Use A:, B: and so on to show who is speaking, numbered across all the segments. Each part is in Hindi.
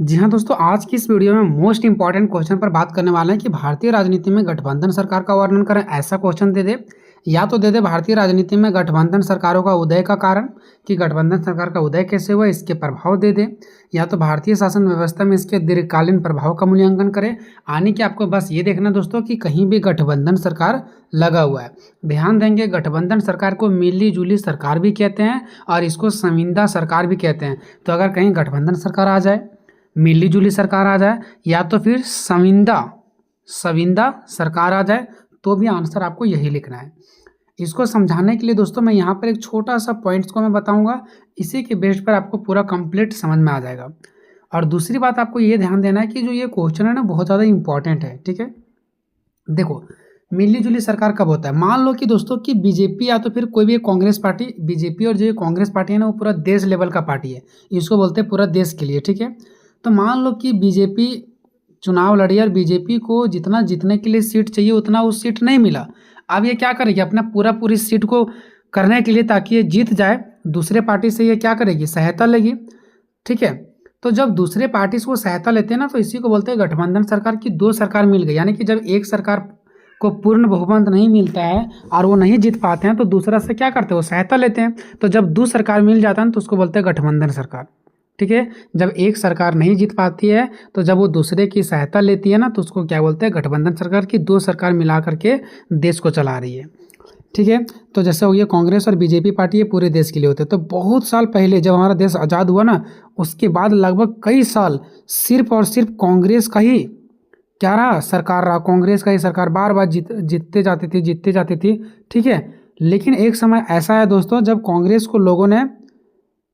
A: जी हाँ दोस्तों, आज की इस वीडियो में मोस्ट इंपॉर्टेंट क्वेश्चन पर बात करने वाले हैं कि भारतीय राजनीति में गठबंधन सरकार का वर्णन करें। ऐसा क्वेश्चन दे दे या तो दे दे भारतीय राजनीति में गठबंधन सरकारों का उदय का कारण, कि गठबंधन सरकार का उदय कैसे हुआ, इसके प्रभाव दे दे, या तो भारतीय शासन व्यवस्था में इसके दीर्घकालीन प्रभाव का मूल्यांकन करें। यानी कि आपको बस ये देखना दोस्तों कि कहीं भी गठबंधन सरकार लगा हुआ है। ध्यान देंगे, गठबंधन सरकार को मिली जुली सरकार भी कहते हैं और इसको संविदा सरकार भी कहते हैं। तो अगर कहीं गठबंधन सरकार आ जाए, मिली जुली सरकार आ जाए, या तो फिर सविंदा सरकार आ जाए, तो भी आंसर आपको यही लिखना है। इसको समझाने के लिए दोस्तों मैं यहाँ पर एक छोटा सा पॉइंट्स को मैं बताऊंगा, इसी के बेस पर आपको पूरा कंप्लीट समझ में आ जाएगा। और दूसरी बात आपको ये ध्यान देना है कि जो ये क्वेश्चन है ना, बहुत ज़्यादा इंपॉर्टेंट है। ठीक है, देखो मिली जुली सरकार कब होता है। मान लो कि दोस्तों कि बीजेपी या तो फिर कोई भी कांग्रेस पार्टी, बीजेपी और जो कांग्रेस पार्टी है ना, वो पूरा देश लेवल का पार्टी है, इसको बोलते हैं पूरा देश के लिए। ठीक है, तो मान लो कि बीजेपी चुनाव लड़ी और बीजेपी को जितना जीतने के लिए सीट चाहिए उतना वो सीट नहीं मिला। अब ये क्या करेगी, अपना पूरी सीट को करने के लिए, ताकि ये जीत जाए, दूसरे पार्टी से ये क्या करेगी, सहायता लेगी। ठीक है, तो जब दूसरे पार्टी से वो सहायता लेते हैं ना, तो इसी को बोलते हैं गठबंधन सरकार की दो सरकार मिल गई। यानी कि जब एक सरकार को पूर्ण बहुमत नहीं मिलता है और वो नहीं जीत पाते हैं, तो दूसरा से क्या करते हैं, वो सहायता लेते हैं। तो जब दो सरकार मिल जाता है तो उसको बोलते हैं गठबंधन सरकार। ठीक है, जब एक सरकार नहीं जीत पाती है तो जब वो दूसरे की सहायता लेती है ना, तो उसको क्या बोलते हैं, गठबंधन सरकार की दो सरकार मिला करके देश को चला रही है। ठीक है, तो जैसे हो गया कांग्रेस और बीजेपी पार्टी, ये पूरे देश के लिए होते हैं। तो बहुत साल पहले जब हमारा देश आज़ाद हुआ ना, उसके बाद लगभग कई साल सिर्फ और सिर्फ कांग्रेस का ही क्या रहा, सरकार रहा। कांग्रेस का ही सरकार बार बार जीतते जाती थी। ठीक है, लेकिन एक समय ऐसा है दोस्तों, जब कांग्रेस को लोगों ने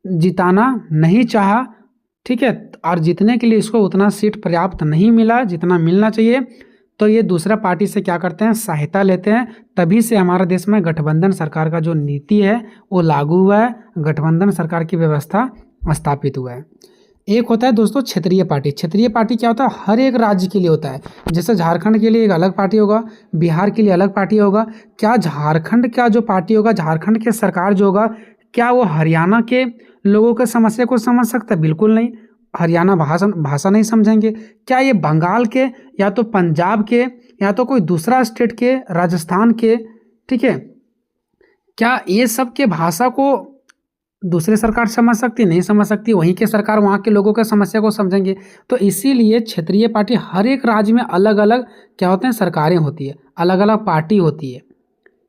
A: जिताना नहीं चाहा। ठीक है, और जीतने के लिए इसको उतना सीट पर्याप्त नहीं मिला जितना मिलना चाहिए, तो ये दूसरा पार्टी से क्या करते हैं, सहायता लेते हैं। तभी से हमारे देश में गठबंधन सरकार का जो नीति है वो लागू हुआ है, गठबंधन सरकार की व्यवस्था स्थापित हुआ है। एक होता है दोस्तों क्षेत्रीय पार्टी। क्षेत्रीय पार्टी क्या होता है, हर एक राज्य के लिए होता है। जैसे झारखंड के लिए एक अलग पार्टी होगा, बिहार के लिए अलग पार्टी होगा। क्या झारखंड का जो पार्टी होगा, झारखंड के सरकार जो होगा, क्या वो हरियाणा के लोगों के समस्या को समझ सकता है? बिल्कुल नहीं। हरियाणा भाषा नहीं समझेंगे। क्या ये बंगाल के, या तो पंजाब के, या तो कोई दूसरा स्टेट के, राजस्थान के, ठीक है, क्या ये सब के भाषा को दूसरी सरकार समझ सकती? नहीं समझ सकती। वहीं के सरकार वहाँ के लोगों के समस्या को समझेंगे। तो इसीलिए क्षेत्रीय पार्टी, हर एक राज्य में अलग अलग क्या होते हैं, सरकारें होती है, अलग अलग पार्टी होती है।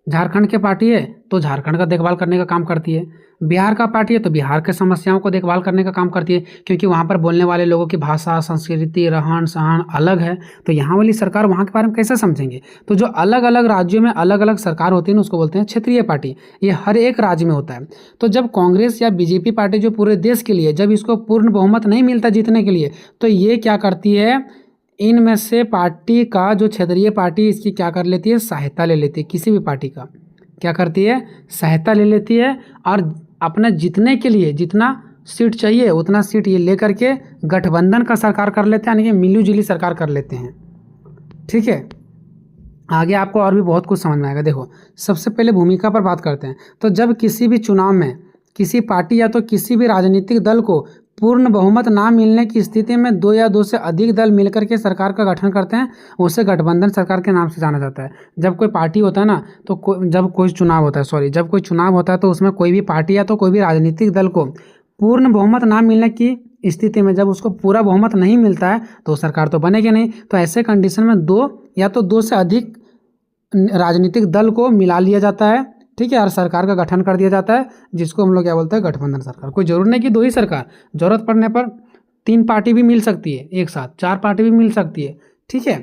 A: झारखंड के पार्टी है तो झारखंड का देखभाल करने का काम करती है, बिहार का पार्टी है तो बिहार के समस्याओं को देखभाल करने का काम करती है, क्योंकि वहाँ पर बोलने वाले लोगों की भाषा, संस्कृति, रहन सहन अलग है। तो यहाँ वाली सरकार वहाँ के बारे में कैसे समझेंगे? तो जो अलग अलग राज्यों में अलग अलग सरकार होती है ना, उसको बोलते हैं क्षेत्रीय पार्टी। ये हर एक राज्य में होता है। तो जब कांग्रेस या बीजेपी पार्टी जो पूरे देश के लिए, जब इसको पूर्ण बहुमत नहीं मिलता जीतने के लिए, तो ये क्या करती है, इनमें से पार्टी का जो क्षेत्रीय पार्टी, इसकी क्या कर लेती है, सहायता ले लेती है। किसी भी पार्टी का क्या करती है, सहायता ले लेती है, और अपने जीतने के लिए जितना सीट चाहिए उतना सीट ये लेकर के गठबंधन का सरकार कर लेते हैं, यानी कि मिली जुली सरकार कर लेते हैं। ठीक है, आगे आपको और भी बहुत कुछ समझ में आएगा। देखो, सबसे पहले भूमिका पर बात करते हैं। तो जब किसी भी चुनाव में किसी पार्टी या तो किसी भी राजनीतिक दल को पूर्ण बहुमत ना मिलने की स्थिति में दो या दो से अधिक दल मिलकर के सरकार का गठन करते हैं, उसे गठबंधन सरकार के नाम से जाना जाता है। जब कोई पार्टी होता है ना, तो जब कोई चुनाव होता है तो उसमें कोई भी पार्टी या तो कोई भी राजनीतिक दल को पूर्ण बहुमत ना मिलने की स्थिति में, जब उसको पूरा बहुमत नहीं मिलता है तो सरकार तो बनेगी नहीं। तो ऐसे कंडीशन में दो से अधिक राजनीतिक दल को मिला लिया जाता है। ठीक है, और सरकार का गठन कर दिया जाता है, जिसको हम लोग क्या बोलते हैं, गठबंधन सरकार। कोई जरूर नहीं कि दो ही सरकार, जरूरत पड़ने पर 3 पार्टी भी मिल सकती है एक साथ, 4 पार्टी भी मिल सकती है। ठीक है,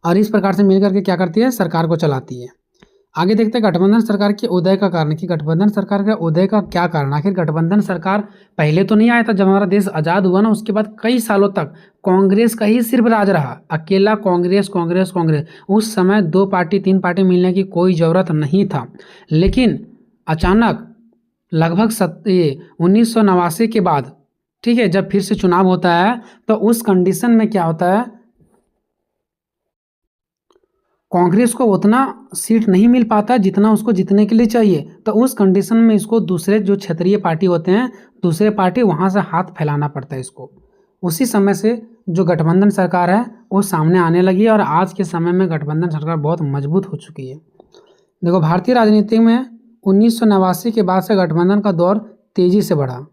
A: और इस प्रकार से मिलकर के क्या करती है, सरकार को चलाती है। आगे देखते हैं गठबंधन सरकार के उदय का कारण, कि गठबंधन सरकार का उदय का क्या कारण। आखिर गठबंधन सरकार पहले तो नहीं आया था, जब हमारा देश आज़ाद हुआ ना, उसके बाद कई सालों तक कांग्रेस का ही सिर्फ राज रहा, अकेला कांग्रेस। उस समय 2 पार्टी 3 पार्टी मिलने की कोई ज़रूरत नहीं था। लेकिन अचानक लगभग 1989 के बाद, ठीक है, जब फिर से चुनाव होता है, तो उस कंडीशन में क्या होता है, कांग्रेस को उतना सीट नहीं मिल पाता जितना उसको जीतने के लिए चाहिए, तो उस कंडीशन में इसको दूसरे जो क्षेत्रीय पार्टी होते हैं, दूसरे पार्टी वहाँ से हाथ फैलाना पड़ता है इसको। उसी समय से जो गठबंधन सरकार है वो सामने आने लगी है और आज के समय में गठबंधन सरकार बहुत मजबूत हो चुकी है। देखो, भारतीय राजनीति में 1989 के बाद से गठबंधन का दौर तेजी से बढ़ा।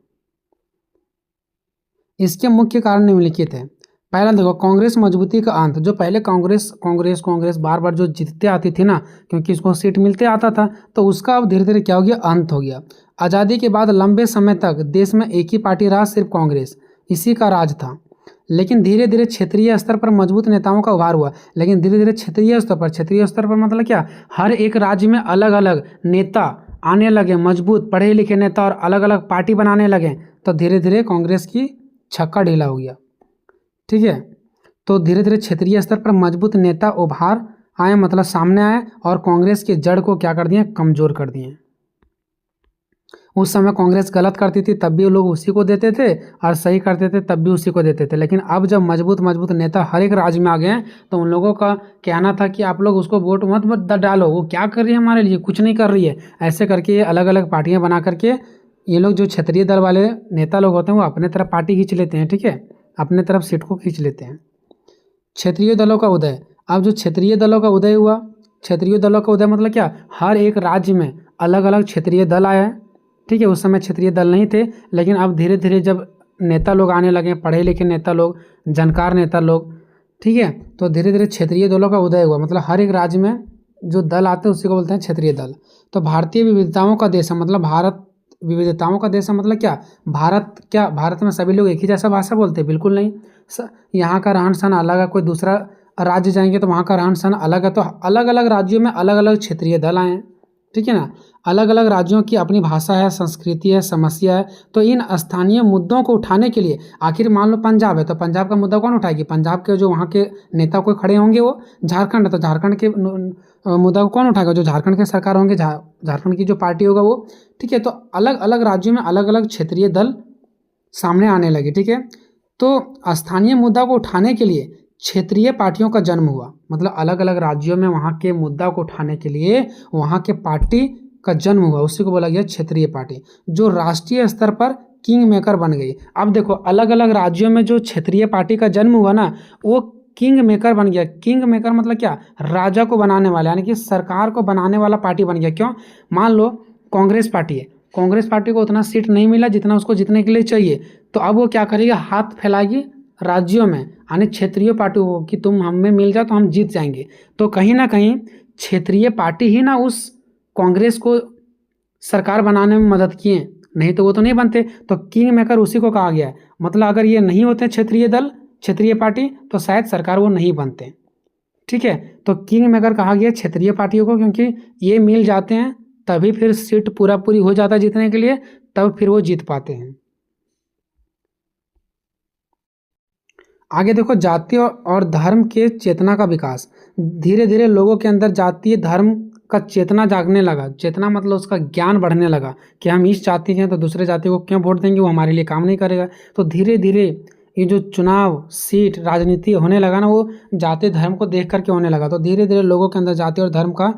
A: इसके मुख्य कारण निम्नलिखित है। पहला देखो, कांग्रेस मजबूती का अंत। जो पहले कांग्रेस बार बार जो जीतते आती थी ना, क्योंकि इसको सीट मिलते आता था, तो उसका अब धीरे धीरे क्या हो गया, अंत हो गया। आज़ादी के बाद लंबे समय तक देश में एक ही पार्टी रहा, सिर्फ कांग्रेस, इसी का राज था। लेकिन धीरे धीरे क्षेत्रीय स्तर पर मजबूत नेताओं का उभार हुआ। लेकिन धीरे धीरे क्षेत्रीय स्तर पर मतलब क्या, हर एक राज्य में अलग अलग नेता आने लगे, मजबूत पढ़े लिखे नेता, और अलग अलग पार्टी बनाने लगे। तो धीरे धीरे कांग्रेस की छक्का ढीला हो गया। ठीक है, तो धीरे धीरे क्षेत्रीय स्तर पर मजबूत नेता उभार आए, मतलब सामने आए, और कांग्रेस के जड़ को क्या कर दिए, कमजोर कर दिए। उस समय कांग्रेस गलत करती थी तब भी लोग उसी को देते थे, और सही करते थे तब भी उसी को देते थे। लेकिन अब जब मजबूत नेता हर एक राज्य में आ गए हैं, तो उन लोगों का कहना था कि आप लोग उसको वोट मत डालो, वो क्या कर रही है हमारे लिए, कुछ नहीं कर रही है। ऐसे करके अलग अलग पार्टियां बना करके ये लोग जो क्षेत्रीय दल वाले नेता लोग होते हैं वो अपने तरफ पार्टी खींच लेते हैं। ठीक है, अपने तरफ सीट को खींच लेते हैं। क्षेत्रीय दलों का उदय। अब जो क्षेत्रीय दलों का उदय हुआ, क्षेत्रीय दलों का उदय मतलब क्या, हर एक राज्य में अलग अलग क्षेत्रीय दल आया है। ठीक है, उस समय क्षेत्रीय दल नहीं थे, लेकिन अब धीरे धीरे जब नेता लोग आने लगे, पढ़े लिखे नेता लोग, जानकार नेता लोग, ठीक है, तो धीरे धीरे क्षेत्रीय दलों का उदय हुआ। मतलब हर एक राज्य में जो दल आते हैं उसी को बोलते हैं क्षेत्रीय दल। तो भारतीय विविधताओं का देश है, मतलब भारत विविधताओं का देश है, मतलब क्या, भारत में सभी लोग एक ही जैसा भाषा बोलते हैं? बिल्कुल नहीं। यहाँ का रहन सहन अलग है, कोई दूसरा राज्य जाएंगे तो वहाँ का रहन सहन अलग है। तो अलग अलग राज्यों में अलग अलग क्षेत्रीय दल आए हैं। ठीक है ना, अलग अलग राज्यों की अपनी भाषा है, संस्कृति है, समस्या है। तो इन स्थानीय मुद्दों को उठाने के लिए, आखिर मान लो पंजाब है तो पंजाब का मुद्दा कौन उठाएगी, पंजाब के जो वहाँ के नेता कोई खड़े होंगे। वो झारखंड है तो झारखंड के मुद्दा को कौन उठाएगा, जो झारखंड के सरकार होंगे, झारखंड की जो पार्टी होगा वो। ठीक है, तो अलग अलग राज्यों में अलग अलग क्षेत्रीय दल सामने आने लगे। ठीक है, तो स्थानीय मुद्दा को उठाने के लिए क्षेत्रीय पार्टियों का जन्म हुआ। मतलब अलग अलग राज्यों में वहाँ के मुद्दा को उठाने के लिए वहाँ के पार्टी का जन्म हुआ, उसी को बोला गया क्षेत्रीय पार्टी, जो राष्ट्रीय स्तर पर किंग मेकर बन गई। अब देखो, अलग अलग राज्यों में जो क्षेत्रीय पार्टी का जन्म हुआ ना, वो किंग मेकर बन गया। किंग मेकर मतलब क्या, राजा को बनाने वाला, यानी कि सरकार को बनाने वाला पार्टी बन गया। क्यों, मान लो कांग्रेस पार्टी है, कांग्रेस पार्टी को उतना सीट नहीं मिला जितना उसको जीतने के लिए चाहिए, तो अब वो क्या करेगी, हाथ फैलाएगी राज्यों में, यानी क्षेत्रीय पार्टी हो कि तुम हमें मिल जाओ तो हम जीत जाएंगे। तो कहीं ना कहीं क्षेत्रीय पार्टी ही ना उस कांग्रेस को सरकार बनाने में मदद किए, नहीं तो वो तो नहीं बनते। तो किंग मेकर उसी को कहा गया है। मतलब अगर ये नहीं होते क्षेत्रीय दल, क्षेत्रीय पार्टी, तो शायद सरकार वो नहीं बनते। ठीक है, तो किंग मेकर कहा गया क्षेत्रीय पार्टियों को, क्योंकि ये मिल जाते हैं तभी फिर सीट पूरी हो जाता है जीतने के लिए, तब फिर वो जीत पाते हैं। आगे देखो, जाति और धर्म के चेतना का विकास। धीरे धीरे लोगों के अंदर जातीय धर्म का चेतना जागने लगा। चेतना मतलब उसका ज्ञान बढ़ने लगा कि हम इस जाति के हैं तो दूसरे जाति को क्यों वोट देंगे, वो हमारे लिए काम नहीं करेगा। तो धीरे धीरे ये जो चुनाव, सीट, राजनीति होने लगा ना, वो जाति धर्म को देख करके होने लगा। तो धीरे धीरे लोगों के अंदर जाति और धर्म का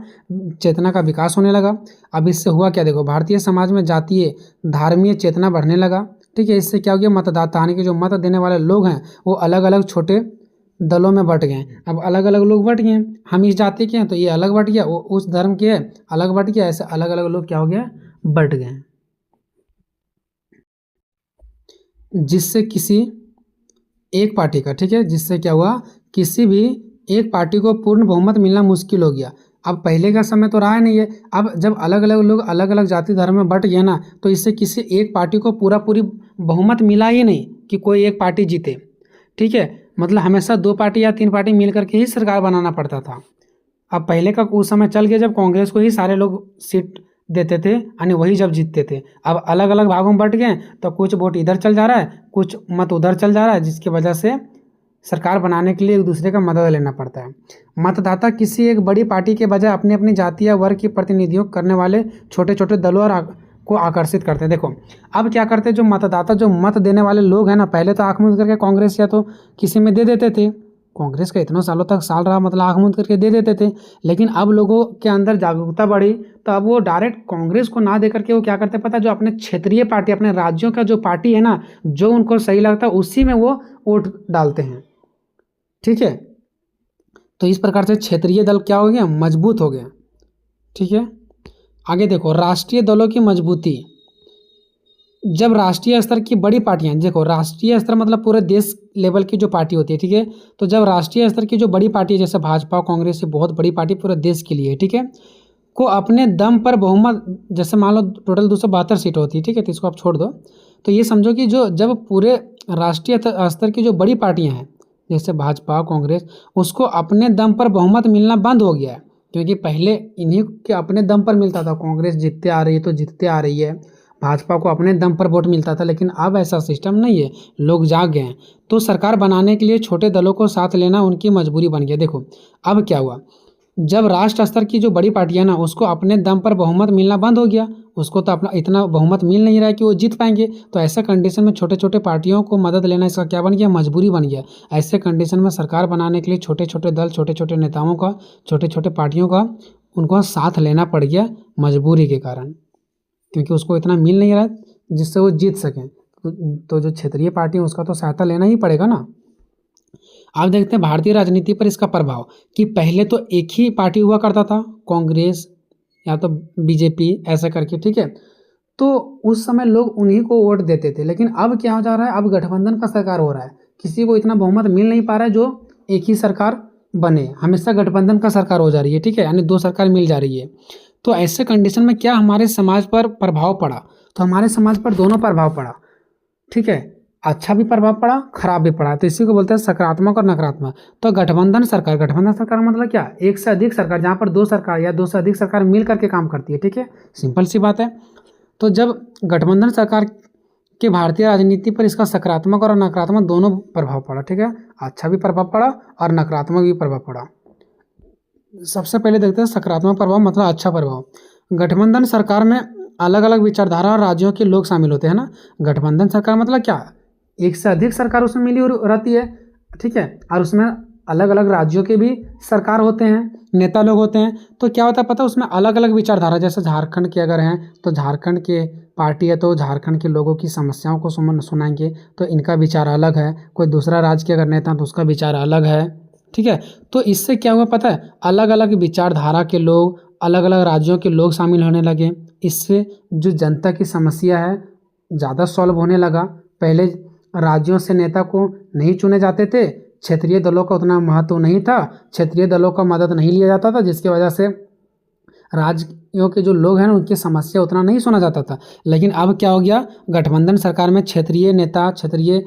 A: चेतना का विकास होने लगा। अब इससे हुआ क्या, देखो, भारतीय समाज में जातीय धार्मीय चेतना बढ़ने लगा। ठीक है, इससे क्या हो गया, मतदाता यानी कि जो मत देने वाले लोग हैं वो अलग अलग छोटे दलों में बट गए। अब अलग अलग लोग बट गए, हम इस जाति के हैं तो ये अलग बट गया, वो उस धर्म के है अलग बट गया। ऐसे अलग अलग लोग क्या हो गया, बट गए, जिससे किसी एक पार्टी का, ठीक है, जिससे क्या हुआ, किसी भी एक पार्टी को पूर्ण बहुमत मिलना मुश्किल हो गया। अब पहले का समय तो रहा नहीं है। अब जब अलग अलग लोग अलग अलग जाति धर्म में बट गए ना, तो इससे किसी एक पार्टी को पूरी बहुमत मिला ही नहीं कि कोई एक पार्टी जीते। ठीक है, मतलब हमेशा 2 पार्टी या 3 पार्टी मिल करके ही सरकार बनाना पड़ता था। अब पहले का उस समय चल गया जब कांग्रेस को ही सारे लोग सीट देते थे, यानी वही जब जीतते थे। अब अलग अलग भागों में बट गए तो कुछ वोट इधर चल जा रहा है, कुछ मत उधर चल जा रहा है, जिसकी वजह से सरकार बनाने के लिए एक दूसरे का मदद लेना पड़ता है। मतदाता किसी एक बड़ी पार्टी के बजाय अपनी अपनी जाति या वर्ग की प्रतिनिधित्व करने वाले छोटे छोटे दलों को आकर्षित करते हैं। देखो, अब क्या करते हैं, जो मतदाता, जो मत देने वाले लोग हैं ना, पहले तो आंख मूंद करके कांग्रेस या तो किसी में दे देते थे, कांग्रेस का इतनों सालों तक साल रहा, मतलब आंख मूंद करके दे देते थे। लेकिन अब लोगों के अंदर जागरूकता बढ़ी, तो अब वो डायरेक्ट कांग्रेस को ना दे करके वो क्या करते हैं पता है, जो अपने क्षेत्रीय पार्टी, अपने राज्यों का जो पार्टी है ना, जो उनको सही लगता है उसी में वो वोट डालते हैं। ठीक है, तो इस प्रकार से क्षेत्रीय दल क्या हो गया, मजबूत हो गया। ठीक है, आगे देखो राष्ट्रीय दलों की मजबूती। जब राष्ट्रीय स्तर की बड़ी पार्टियां, देखो राष्ट्रीय स्तर मतलब पूरे देश लेवल की जो पार्टी होती है, ठीक है, तो जब राष्ट्रीय स्तर की जो बड़ी पार्टी है जैसे भाजपा कांग्रेस, ये बहुत बड़ी पार्टी पूरे देश के लिए, ठीक है, को अपने दम पर बहुमत, जैसे मान लो टोटल 272 सीट होती है, ठीक है, तो इसको आप छोड़ दो, तो ये समझो कि जो जब पूरे राष्ट्रीय स्तर की जो बड़ी पार्टियां हैं जैसे भाजपा कांग्रेस, उसको अपने दम पर बहुमत मिलना बंद हो गया है। क्योंकि पहले इन्हीं के अपने दम पर मिलता था, कांग्रेस जीतते आ रही है तो जीतते आ रही है, भाजपा को अपने दम पर वोट मिलता था, लेकिन अब ऐसा सिस्टम नहीं है, लोग जाग गए हैं। तो सरकार बनाने के लिए छोटे दलों को साथ लेना उनकी मजबूरी बन गया। देखो अब क्या हुआ, जब राष्ट्र स्तर की जो बड़ी पार्टियां ना, उसको अपने दम पर बहुमत मिलना बंद हो गया, उसको तो अपना इतना बहुमत मिल नहीं रहा है कि वो जीत पाएंगे, तो ऐसे कंडीशन में छोटे छोटे पार्टियों को मदद लेना इसका क्या बन गया, मजबूरी बन गया। ऐसे कंडीशन में सरकार बनाने के लिए छोटे छोटे दल, छोटे छोटे नेताओं का, छोटे छोटे पार्टियों का उनको साथ लेना पड़ गया मजबूरी के कारण, क्योंकि उसको इतना मिल नहीं रहा है जिससे वो जीत सकें। तो जो क्षेत्रीय पार्टी है उसका तो सहायता लेना ही पड़ेगा ना। आप देखते हैं भारतीय राजनीति पर इसका प्रभाव, कि पहले तो एक ही पार्टी हुआ करता था, कांग्रेस या तो बीजेपी ऐसा करके, ठीक है, तो उस समय लोग उन्हीं को वोट देते थे। लेकिन अब क्या हो जा रहा है, अब गठबंधन का सरकार हो रहा है, किसी को इतना बहुमत मिल नहीं पा रहा है जो एक ही सरकार बने, हमेशा गठबंधन का सरकार हो जा रही है, ठीक है, यानी दो सरकार मिल जा रही है। तो ऐसे कंडीशन में क्या हमारे समाज पर प्रभाव पड़ा, तो हमारे समाज पर दोनों प्रभाव पड़ा, ठीक है, अच्छा भी प्रभाव पड़ा, खराब भी पड़ा। तो इसी को बोलते हैं सकारात्मक और नकारात्मक। तो गठबंधन सरकार मतलब क्या, एक से अधिक सरकार, जहाँ पर दो सरकार या दो से अधिक सरकार मिल करके काम करती है, ठीक है, सिंपल सी बात है। तो जब गठबंधन सरकार के भारतीय राजनीति पर इसका सकारात्मक और नकारात्मक दोनों प्रभाव पड़ा, ठीक है, अच्छा भी प्रभाव पड़ा और नकारात्मक भी प्रभाव पड़ा। सबसे पहले देखते हैं सकारात्मक प्रभाव, मतलब अच्छा प्रभाव। गठबंधन सरकार में अलग अलग विचारधारा और राज्यों के लोग शामिल होते हैं ना। गठबंधन सरकार मतलब क्या, एक से अधिक सरकार उसमें मिली रहती है, ठीक है, और उसमें अलग अलग राज्यों के भी सरकार होते हैं, नेता लोग होते हैं। तो क्या होता है पता है, उसमें अलग अलग विचारधारा, जैसे झारखंड के अगर हैं तो झारखंड के पार्टी है तो झारखंड के लोगों की समस्याओं को सुनाएंगे, तो इनका विचार अलग है। कोई दूसरा राज्य के अगर नेता तो उसका विचार अलग है, ठीक है। तो इससे क्या हुआ पता है, अलग अलग विचारधारा के लोग, अलग अलग राज्यों के लोग शामिल होने लगे। इससे जो जनता की समस्या है ज़्यादा सॉल्व होने लगा। पहले राज्यों से नेता को नहीं चुने जाते थे, क्षेत्रीय दलों का उतना महत्व नहीं था, क्षेत्रीय दलों का मदद नहीं लिया जाता था, जिसकी वजह से राज्यों के जो लोग हैं उनकी समस्या उतना नहीं सुना जाता था। लेकिन अब क्या हो गया, गठबंधन सरकार में क्षेत्रीय नेता, क्षेत्रीय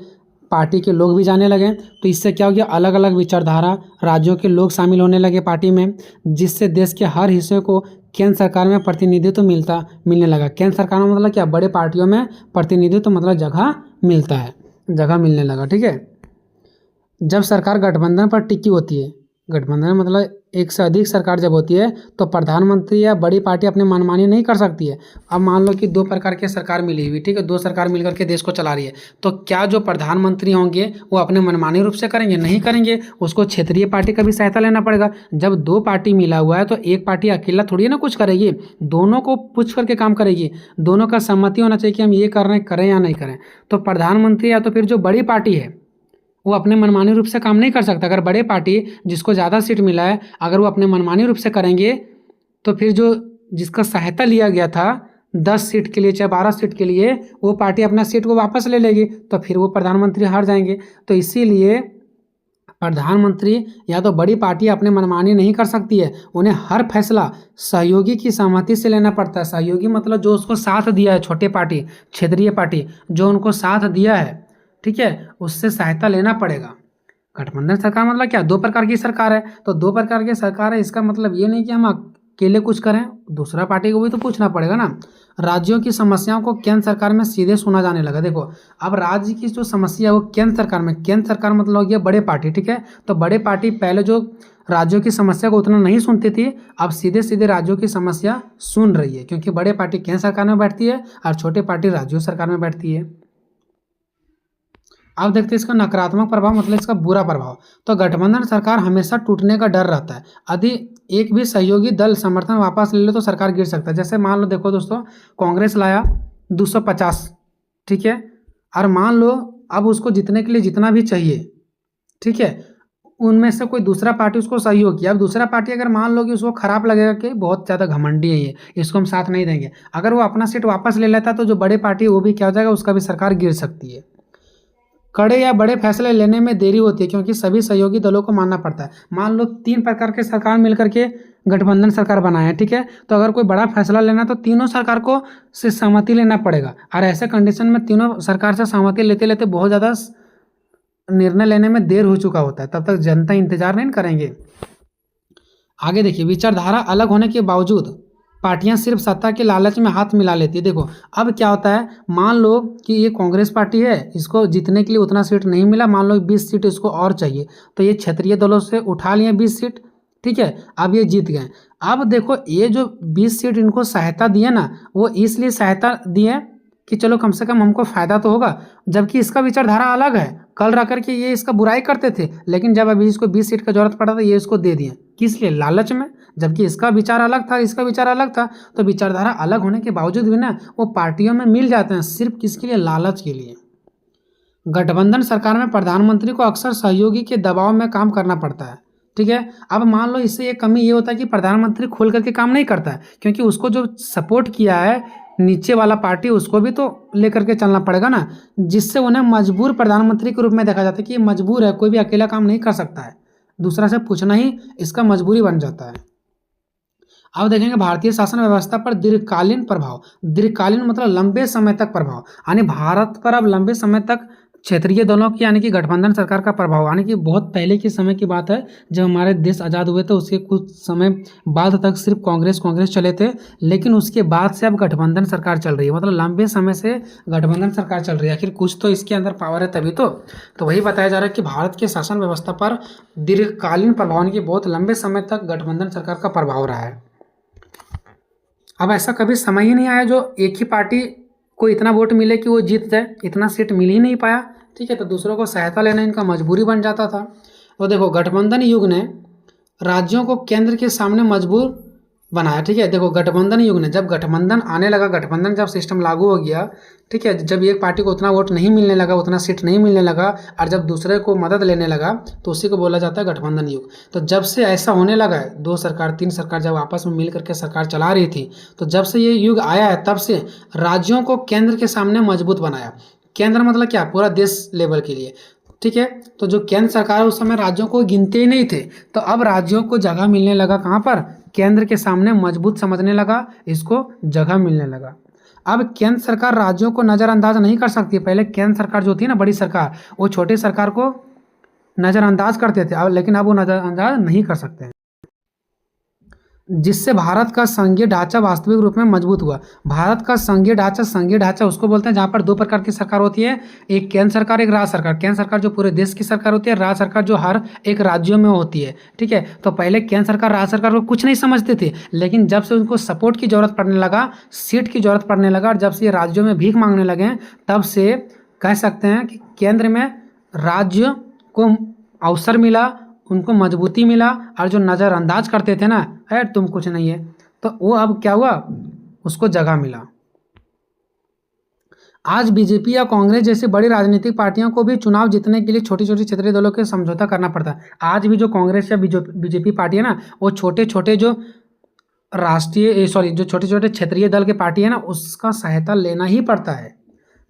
A: पार्टी के लोग भी जाने लगे, तो इससे क्या हो गया, अलग अलग विचारधारा राज्यों के लोग शामिल होने लगे पार्टी में, जिससे देश के हर हिस्से को केंद्र सरकार में प्रतिनिधित्व मिलने लगा। केंद्र सरकार में मतलब क्या, बड़े पार्टियों में प्रतिनिधित्व मतलब जगह मिलता है, जगह मिलने लगा, ठीक है। जब सरकार गठबंधन पर टिकी होती है, गठबंधन मतलब एक से अधिक सरकार जब होती है, तो प्रधानमंत्री या बड़ी पार्टी अपने मनमानी नहीं कर सकती है। अब मान लो कि दो प्रकार की सरकार मिली हुई, ठीक है, दो सरकार मिलकर के देश को चला रही है, तो क्या जो प्रधानमंत्री होंगे वो अपने मनमानी रूप से करेंगे, नहीं करेंगे, उसको क्षेत्रीय पार्टी का भी सहायता लेना पड़ेगा। जब दो पार्टी मिला हुआ है तो एक पार्टी अकेला थोड़ी ना कुछ करेगी, दोनों को पूछ करके काम करेगी, दोनों का सहमति होना चाहिए कि हम ये कर रहे हैं, करें या नहीं करें। तो प्रधानमंत्री या तो फिर जो बड़ी पार्टी है वो अपने मनमानी रूप से काम नहीं कर सकता। अगर बड़े पार्टी जिसको ज़्यादा सीट मिला है अगर वो अपने मनमानी रूप से करेंगे, तो फिर जो जिसका सहायता लिया गया था 10 सीट के लिए चाहे 12 सीट के लिए, वो पार्टी अपना सीट को वापस ले लेगी, तो फिर वो प्रधानमंत्री हार जाएंगे। तो इसीलिए प्रधानमंत्री या तो बड़ी पार्टी अपने मनमानी नहीं कर सकती है, उन्हें हर फैसला सहयोगी की सहमति से लेना पड़ता है। सहयोगी मतलब जो उसको साथ दिया है, छोटे पार्टी, क्षेत्रीय पार्टी जो उनको साथ दिया है, ठीक है, उससे सहायता लेना पड़ेगा। गठबंधन सरकार मतलब क्या, दो प्रकार की सरकार है, तो दो प्रकार की सरकार है, इसका मतलब ये नहीं कि हम अकेले कुछ करें, दूसरा पार्टी को भी तो पूछना पड़ेगा ना। राज्यों की समस्याओं को केंद्र सरकार में सीधे सुना जाने लगा। देखो अब राज्य की जो समस्या है वो केंद्र सरकार में, केंद्र सरकार मतलब हो गया बड़े पार्टी, ठीक है, तो बड़े पार्टी पहले जो राज्यों की समस्या को उतना नहीं सुनती थी, अब सीधे सीधे राज्यों की समस्या सुन रही है, क्योंकि बड़े पार्टी केंद्र सरकार में बैठती है और छोटे पार्टी राज्यों सरकार में बैठती है। अब देखते हैं इसका नकारात्मक प्रभाव, मतलब इसका बुरा प्रभाव। तो गठबंधन सरकार हमेशा टूटने का डर रहता है। यदि एक भी सहयोगी दल समर्थन वापस ले ले तो सरकार गिर सकता है। जैसे मान लो, देखो दोस्तों, कांग्रेस लाया 250, ठीक है, और मान लो अब उसको जीतने के लिए जितना भी चाहिए, ठीक है, उनमें से कोई दूसरा पार्टी उसको सहयोग किया। अब दूसरा पार्टी अगर मान लो कि उसको खराब लगेगा कि बहुत ज़्यादा घमंडी है ये, इसको हम साथ नहीं देंगे, अगर वो अपना सीट वापस ले लेता तो जो बड़े पार्टी है वो भी क्या हो जाएगा, उसका भी सरकार गिर सकती है। कड़े या बड़े फैसले लेने में देरी होती है क्योंकि सभी सहयोगी दलों को मानना पड़ता है। मान लो 3 प्रकार के सरकार मिलकर के गठबंधन सरकार बनाए हैं, ठीक है, तो अगर कोई बड़ा फैसला लेना तो तीनों सरकार को से सहमति लेना पड़ेगा, और ऐसे कंडीशन में तीनों सरकार से सहमति लेते लेते बहुत ज़्यादा निर्णय लेने में देर हो चुका होता है, तब तक जनता इंतजार नहीं करेंगे। आगे देखिए, विचारधारा अलग होने के बावजूद पार्टियां सिर्फ सत्ता के लालच में हाथ मिला लेती है। देखो अब क्या होता है, मान लो कि ये कांग्रेस पार्टी है, इसको जीतने के लिए उतना सीट नहीं मिला, मान लो 20 सीट इसको और चाहिए, तो ये क्षेत्रीय दलों से उठा लिए 20 सीट, ठीक है, अब ये जीत गए। अब देखो ये जो 20 सीट इनको सहायता दिए ना, वो इसलिए सहायता दिए कि चलो कम से कम हमको फायदा तो होगा, जबकि इसका विचारधारा अलग है। कल रह करके ये इसका बुराई करते थे, लेकिन जब अभी इसको 20 सीट का जरूरत पड़ा था ये इसको दे दिए, किस लिए, लालच में। जबकि इसका विचार अलग था, इसका विचार अलग था, तो विचारधारा अलग होने के बावजूद भी ना वो पार्टियों में मिल जाते हैं, सिर्फ किसके लिए, लालच के लिए। गठबंधन सरकार में प्रधानमंत्री को अक्सर सहयोगी के दबाव में काम करना पड़ता है, ठीक है। अब मान लो इससे एक कमी ये होता है कि प्रधानमंत्री खोल करके काम नहीं करता है, क्योंकि उसको जो सपोर्ट किया है नीचे वाला पार्टी, उसको भी तो लेकर के चलना पड़ेगा ना, जिससे उन्हें मजबूर प्रधानमंत्री के रूप में देखा जाता है कि ये मजबूर है, कोई भी अकेला काम नहीं कर सकता है, दूसरा से पूछना ही इसका मजबूरी बन जाता है। अब देखेंगे भारतीय शासन व्यवस्था पर दीर्घकालीन प्रभाव। दीर्घकालीन मतलब लंबे समय तक प्रभाव, यानी भारत पर अब लंबे समय तक क्षेत्रीय दलों की यानी कि गठबंधन सरकार का प्रभाव, यानी कि बहुत पहले के समय की बात है, जब हमारे देश आज़ाद हुए थे उसके कुछ समय बाद तक सिर्फ कांग्रेस चले थे, लेकिन उसके बाद से अब गठबंधन सरकार चल रही है, मतलब लंबे समय से गठबंधन सरकार चल रही है। आखिर कुछ तो इसके अंदर पावर है तभी तो वही बताया जा रहा है कि भारत के शासन व्यवस्था पर दीर्घकालीन प्रभाव, यानी कि बहुत लंबे समय तक गठबंधन सरकार का प्रभाव रहा है। अब ऐसा कभी समय ही नहीं आया जो एक ही पार्टी को इतना वोट मिले कि वो जीत जाए, इतना सीट मिल ही नहीं पाया, ठीक है, तो दूसरों को सहायता लेना इनका मजबूरी बन जाता था। तो देखो गठबंधन युग ने राज्यों को केंद्र के सामने मजबूर बनाया, ठीक है। देखो गठबंधन युग ने, जब गठबंधन आने लगा, गठबंधन जब सिस्टम लागू हो गया, ठीक है, जब एक पार्टी को उतना वोट नहीं मिलने लगा, उतना सीट नहीं मिलने लगा, और जब दूसरे को मदद लेने लगा, तो उसी को बोला जाता है गठबंधन युग। तो जब से ऐसा होने लगा है, 2 सरकार 3 सरकार जब आपस में मिल करके सरकार चला रही थी, तो जब से ये युग आया है तब से राज्यों को केंद्र के सामने मजबूत बनाया। केंद्र मतलब क्या, पूरा देश लेवल के लिए, ठीक है। तो जो केंद्र सरकार उस समय राज्यों को गिनते ही नहीं थे, तो अब राज्यों को जगह मिलने लगा, कहाँ पर, केंद्र के सामने मजबूत समझने लगा, इसको जगह मिलने लगा। अब केंद्र सरकार राज्यों को नज़रअंदाज नहीं कर सकती। पहले केंद्र सरकार जो थी ना, बड़ी सरकार, वो छोटी सरकार को नज़रअंदाज करते थे, अब लेकिन अब वो नज़रअंदाज नहीं कर सकते हैं, जिससे भारत का संघीय ढांचा वास्तविक रूप में मजबूत हुआ। भारत का संघीय ढांचा उसको बोलते हैं जहाँ पर 2 प्रकार की सरकार होती है, एक केंद्र सरकार, एक राज्य सरकार। केंद्र सरकार जो पूरे देश की सरकार होती है, राज्य सरकार जो हर एक राज्यों में होती है, ठीक है। तो पहले केंद्र सरकार राज्य सरकार को कुछ नहीं समझते थे, लेकिन जब से उनको सपोर्ट की जरूरत पड़ने लगा, सीट की जरूरत पड़ने लगा, और जब से ये राज्यों में भीख मांगने लगे, तब से कह सकते हैं कि केंद्र में राज्य को अवसर मिला, उनको मजबूती मिला, और जो नज़रअंदाज करते थे ना, है तुम कुछ नहीं है, तो वो अब क्या हुआ, उसको जगह मिला। आज बीजेपी या कांग्रेस जैसी बड़ी राजनीतिक पार्टियों को भी चुनाव जीतने के लिए छोटी छोटी क्षेत्रीय दलों के समझौता करना पड़ता है। आज भी जो कांग्रेस या बीजेपी पार्टी है ना, वो छोटे छोटे जो जो छोटे छोटे क्षेत्रीय दल के पार्टी है ना, उसका सहायता लेना ही पड़ता है।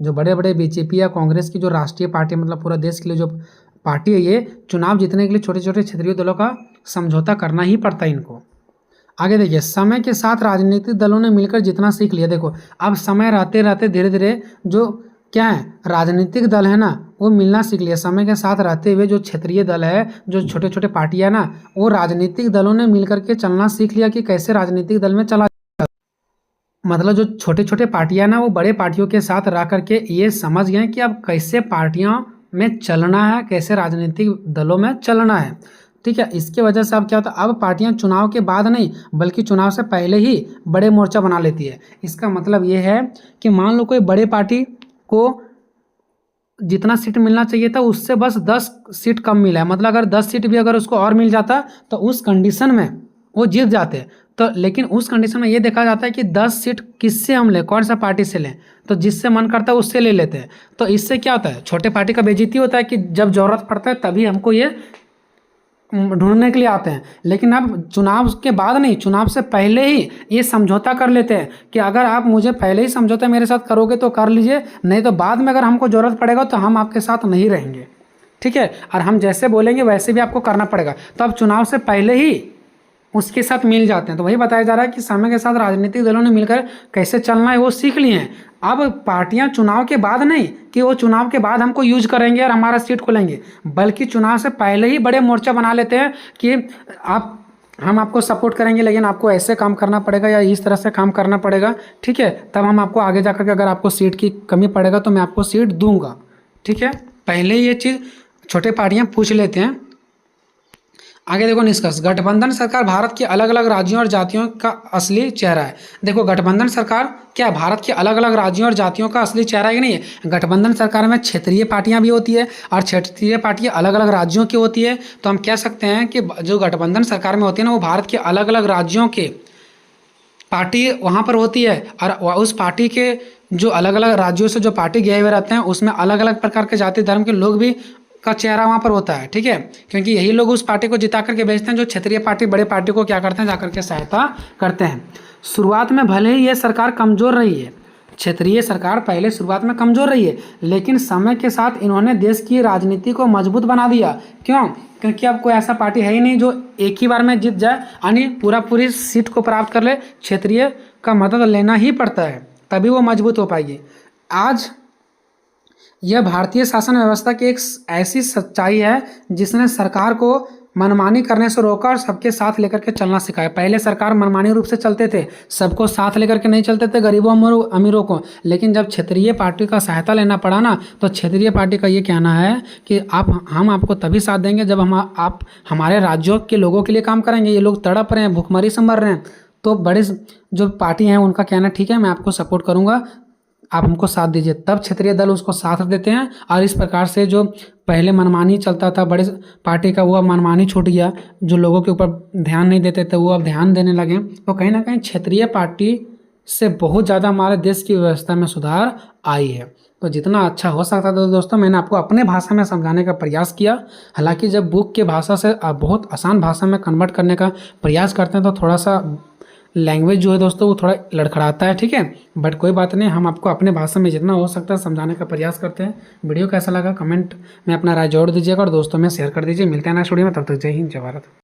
A: जो बड़े बड़े बीजेपी या कांग्रेस की जो राष्ट्रीय पार्टी, मतलब पूरा देश के लिए जो पार्टी है, ये चुनाव जीतने के लिए छोटे छोटे क्षेत्रीय दलों का समझौता करना ही पड़ता है इनको। आगे देखिए, समय के साथ राजनीतिक दलों ने मिलकर जितना सीख लिया। देखो अब समय रहते रहते धीरे धीरे जो क्या है, राजनीतिक दल है ना, वो मिलना सीख लिया। समय के साथ रहते हुए जो क्षेत्रीय दल है, जो छोटे छोटे पार्टियां ना, वो राजनीतिक दलों ने मिलकर के चलना सीख लिया कि कैसे राजनीतिक दल में चला, मतलब जो छोटे छोटे पार्टियां ना, वो बड़े पार्टियों के साथ रह करके ये समझ गए कि अब कैसे पार्टियों में चलना है, कैसे राजनीतिक दलों में चलना है, ठीक है। इसके वजह से अब क्या होता है, अब पार्टियां चुनाव के बाद नहीं बल्कि चुनाव से पहले ही बड़े मोर्चा बना लेती है। इसका मतलब ये है कि मान लो कोई बड़े पार्टी को जितना सीट मिलना चाहिए था उससे बस 10 सीट कम मिला है। मतलब अगर 10 सीट भी अगर उसको और मिल जाता तो उस कंडीशन में वो जीत जाते। तो लेकिन उस कंडीशन में ये देखा जाता है कि 10 सीट किससे हम लें, कौन सा पार्टी से लें, तो जिससे मन करता है उससे ले लेते हैं। तो इससे क्या होता है, छोटे पार्टी का बेइज्जती होता है कि जब ज़रूरत पड़ता है तभी हमको ये ढूंढने के लिए आते हैं। लेकिन अब चुनाव के बाद नहीं, चुनाव से पहले ही ये समझौता कर लेते हैं कि अगर आप मुझे पहले ही समझौता मेरे साथ करोगे तो कर लीजिए, नहीं तो बाद में अगर हमको ज़रूरत पड़ेगा तो हम आपके साथ नहीं रहेंगे, ठीक है। और हम जैसे बोलेंगे वैसे भी आपको करना पड़ेगा। तो अब चुनाव से पहले ही उसके साथ मिल जाते हैं। तो वही बताया जा रहा है कि समय के साथ राजनीतिक दलों ने मिलकर कैसे चलना है वो सीख लिए हैं। अब पार्टियां चुनाव के बाद नहीं कि वो चुनाव के बाद हमको यूज करेंगे और हमारा सीट खोलेंगे, बल्कि चुनाव से पहले ही बड़े मोर्चा बना लेते हैं कि हम आपको सपोर्ट करेंगे लेकिन आपको ऐसे काम करना पड़ेगा या इस तरह से काम करना पड़ेगा, ठीक है। तब हम आपको आगे जाकर के अगर आपको सीट की कमी पड़ेगा तो मैं आपको सीट दूंगा, ठीक है। पहले ये चीज़ छोटे पार्टियां पूछ लेते हैं। आगे देखो निष्कर्ष, गठबंधन सरकार भारत के अलग अलग राज्यों और जातियों का असली चेहरा है। देखो गठबंधन सरकार क्या भारत के अलग अलग राज्यों और जातियों का असली चेहरा ही नहीं है। गठबंधन सरकार में क्षेत्रीय पार्टियां भी होती है और क्षेत्रीय पार्टियां अलग अलग राज्यों की होती है। तो हम कह सकते हैं कि जो गठबंधन सरकार में होती है ना, वो भारत के अलग अलग राज्यों के पार्टी वहाँ पर होती है और उस पार्टी के जो अलग अलग राज्यों से जो पार्टी गए हुए रहते हैं उसमें अलग अलग प्रकार के जाति धर्म के लोग भी का चेहरा वहाँ पर होता है, ठीक है। क्योंकि यही लोग उस पार्टी को जिता करके भेजते हैं जो क्षेत्रीय पार्टी बड़े पार्टी को क्या करते हैं, जाकर के सहायता करते हैं। शुरुआत में भले ही ये सरकार कमज़ोर रही है, क्षेत्रीय सरकार पहले शुरुआत में कमज़ोर रही है, लेकिन समय के साथ इन्होंने देश की राजनीति को मजबूत बना दिया। क्यों? क्योंकि अब कोई ऐसा पार्टी है ही नहीं जो एक ही बार में जीत जाए यानी पूरी सीट को प्राप्त कर ले। क्षेत्रीय का मदद लेना ही पड़ता है तभी वो मजबूत हो पाएगी। आज यह भारतीय शासन व्यवस्था की एक ऐसी सच्चाई है जिसने सरकार को मनमानी करने से रोका और सबके साथ लेकर के चलना सिखाया। पहले सरकार मनमानी रूप से चलते थे, सबको साथ लेकर के नहीं चलते थे, गरीबों अमीरों को। लेकिन जब क्षेत्रीय पार्टी का सहायता लेना पड़ा ना, तो क्षेत्रीय पार्टी का ये कहना है कि हम आपको तभी साथ देंगे जब आप हमारे राज्यों के लोगों के लिए काम करेंगे। ये लोग तड़प रहे हैं, भूखमरी से मर रहे हैं, तो बड़े जो पार्टी हैं उनका कहना ठीक है मैं आपको सपोर्ट करूँगा, आप हमको साथ दीजिए। तब क्षेत्रीय दल उसको साथ देते हैं और इस प्रकार से जो पहले मनमानी चलता था बड़े पार्टी का, वो अब मनमानी छूट गया। जो लोगों के ऊपर ध्यान नहीं देते थे वो अब ध्यान देने लगे। तो कहीं ना कहीं क्षेत्रीय पार्टी से बहुत ज़्यादा हमारे देश की व्यवस्था में सुधार आई है। तो जितना अच्छा हो सकता था दोस्तों मैंने आपको अपने भाषा में समझाने का प्रयास किया। हालांकि जब बुक के भाषा से बहुत आसान भाषा में कन्वर्ट करने का प्रयास करते हैं तो थोड़ा सा लैंग्वेज जो है दोस्तों वो थोड़ा लड़खड़ाता है, ठीक है। बट कोई बात नहीं, हम आपको अपने भाषा में जितना हो सकता है समझाने का प्रयास करते हैं। वीडियो कैसा लगा कमेंट में अपना राय जोड़ दीजिएगा और दोस्तों में शेयर कर दीजिए। मिलते हैं नेक्स्ट वीडियो में, तब तक जय हिंद जय भारत।